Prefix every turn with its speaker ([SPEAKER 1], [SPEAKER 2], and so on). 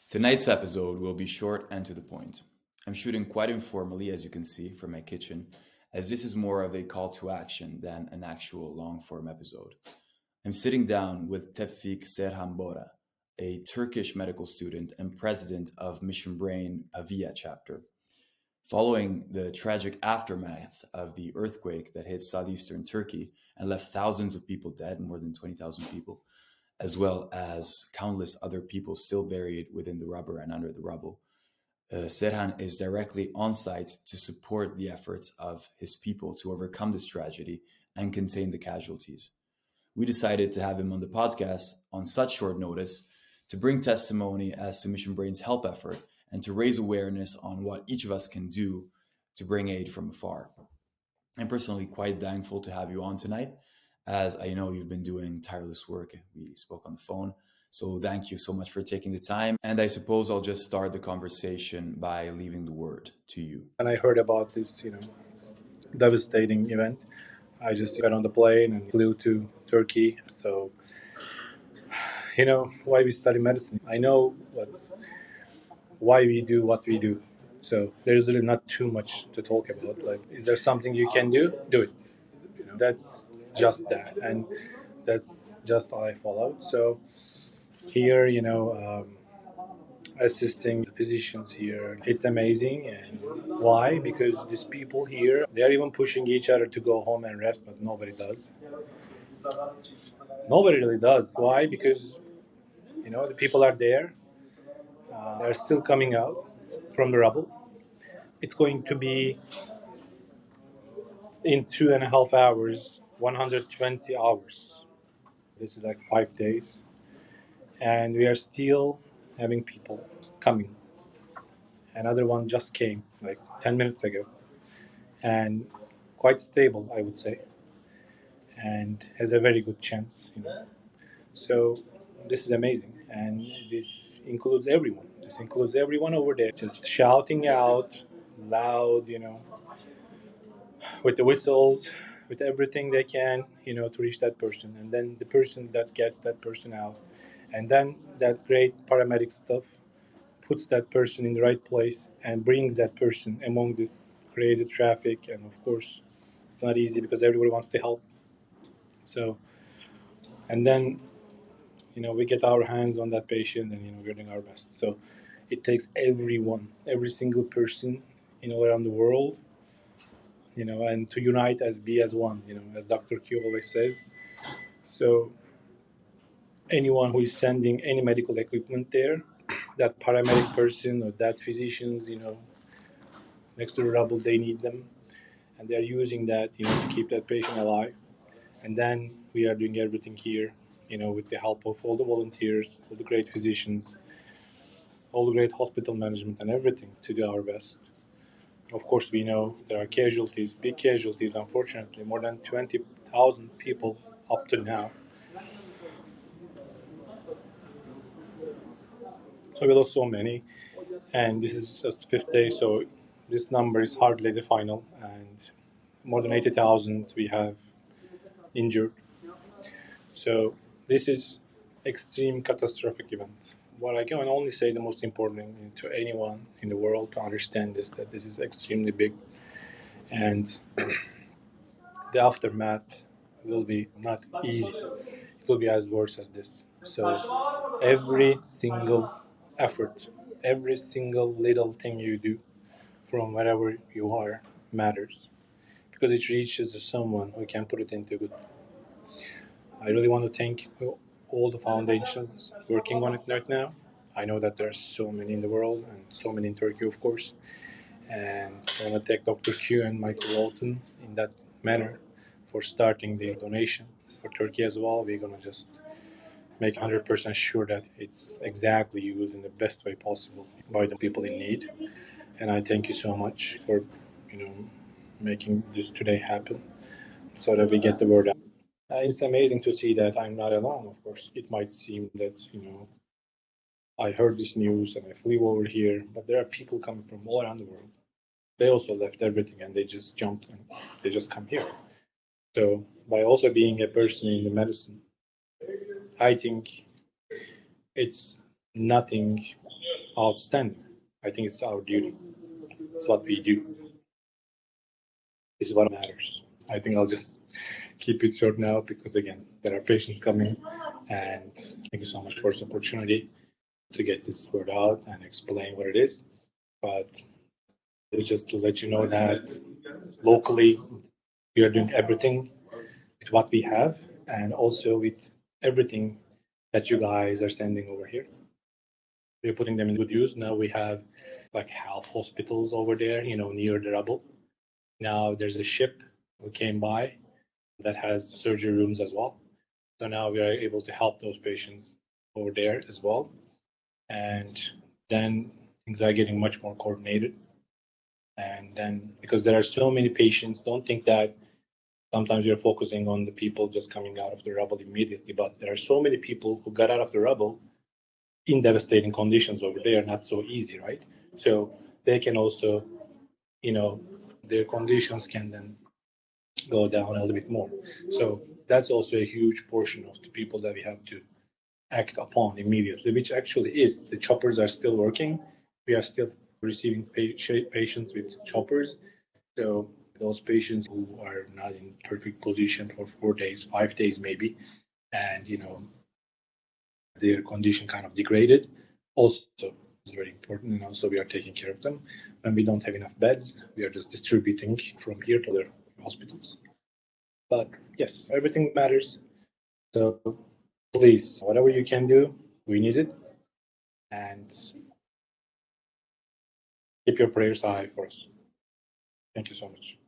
[SPEAKER 1] Tonight's episode will be short and to the point. I'm shooting quite informally, as you can see, from my kitchen, as this is more of a call to action than an actual long form episode. I'm sitting down with Tevfik Serhan Bora, a Turkish medical student and president of Mission Brain Pavia chapter. Following the tragic aftermath of the earthquake that hit southeastern Turkey and left thousands of people dead, more than 20,000 people, as well as countless other people still buried within the rubble and under the rubble, Serhan is directly on site to support the efforts of his people to overcome this tragedy and contain the casualties. We decided to have him on the podcast on such short notice to bring testimony as to Mission Brain's help effort and to raise awareness on what each of us can do to bring aid from afar. I'm personally quite thankful to have you on tonight, as I know you've been doing tireless work. We spoke on the phone. So thank you so much for taking the time. And I suppose I'll just start the conversation by leaving the word to you.
[SPEAKER 2] When I heard about this, devastating event, I just got on the plane and flew to Turkey. So, why we study medicine. I know why we do what we do. So there's really not too much to talk about. Like, is there something you can do? Do it. That's just that, and that's just how I followed. So here, assisting the physicians here, it's amazing. And why? Because these people here, they're even pushing each other to go home and rest, but nobody does. Nobody really does. Why? Because the people are there. They're still coming out from the rubble. It's going to be in 2.5 hours, 120 hours. This is like 5 days. And we are still having people coming. Another one just came like 10 minutes ago. And quite stable, I would say. And has a very good chance. So this is amazing. And this includes everyone. This includes everyone over there just shouting out loud, with the whistles, with everything they can, to reach that person. And then the person that gets that person out. And then that great paramedic stuff puts that person in the right place and brings that person among this crazy traffic. And of course, it's not easy because everybody wants to help. So, and then, we get our hands on that patient and, we're doing our best. So it takes everyone, every single person, around the world, and to unite as be as one, as Dr. Q always says. So anyone who is sending any medical equipment there, that paramedic person or that physicians, next to the rubble, they need them. And they're using that, to keep that patient alive. And then we are doing everything here, with the help of all the volunteers, all the great physicians, all the great hospital management and everything to do our best. Of course, we know there are casualties, big casualties, unfortunately, more than 20,000 people up to now. So we lost so many, and this is just fifth day, so this number is hardly the final, and more than 80,000 we have injured. So this is extreme catastrophic event. What I can only say the most important thing to anyone in the world to understand is that this is extremely big, and the aftermath will be not easy. It will be as worse as this. So every single effort, every single little thing you do from wherever you are matters because it reaches someone who can put it into good. I really want to thank all the foundations working on it right now. I know that there are so many in the world and so many in Turkey, of course. And I want to thank Dr. Q and Michael Walton in that manner for starting the donation for Turkey as well. We're going to just make 100% sure that it's exactly used in the best way possible by the people in need. And I thank you so much for, making this today happen so that we get the word out. It's amazing to see that I'm not alone, of course. It might seem that, I heard this news and I flew over here, but there are people coming from all around the world. They also left everything and they just jumped and they just come here. So by also being a person in the medicine, I think it's nothing outstanding. I think it's our duty. It's what we do. This is what matters. I think I'll just keep it short now because, again, there are patients coming. And thank you so much for this opportunity to get this word out and explain what it is. But it's just to let you know that locally, we are doing everything with what we have and also with everything that you guys are sending over here. We're putting them in good use. Now we have like half hospitals over there, near the rubble. Now there's a ship who came by that has surgery rooms as well. So now we are able to help those patients over there as well. And then things are getting much more coordinated. And then because there are so many patients, don't think that sometimes you're focusing on the people just coming out of the rubble immediately, but there are so many people who got out of the rubble in devastating conditions over there, not so easy, right? So they can also, their conditions can then go down a little bit more. So that's also a huge portion of the people that we have to act upon immediately, which actually is. The choppers are still working. We are still receiving patients with choppers. So those patients who are not in perfect position for 4 days, 5 days maybe, and their condition kind of degraded, also is very important. And also we are taking care of them. When we don't have enough beds, we are just distributing from here to other hospitals. But yes, everything matters. So please, whatever you can do, we need it. And keep your prayers high for us. Thank you so much.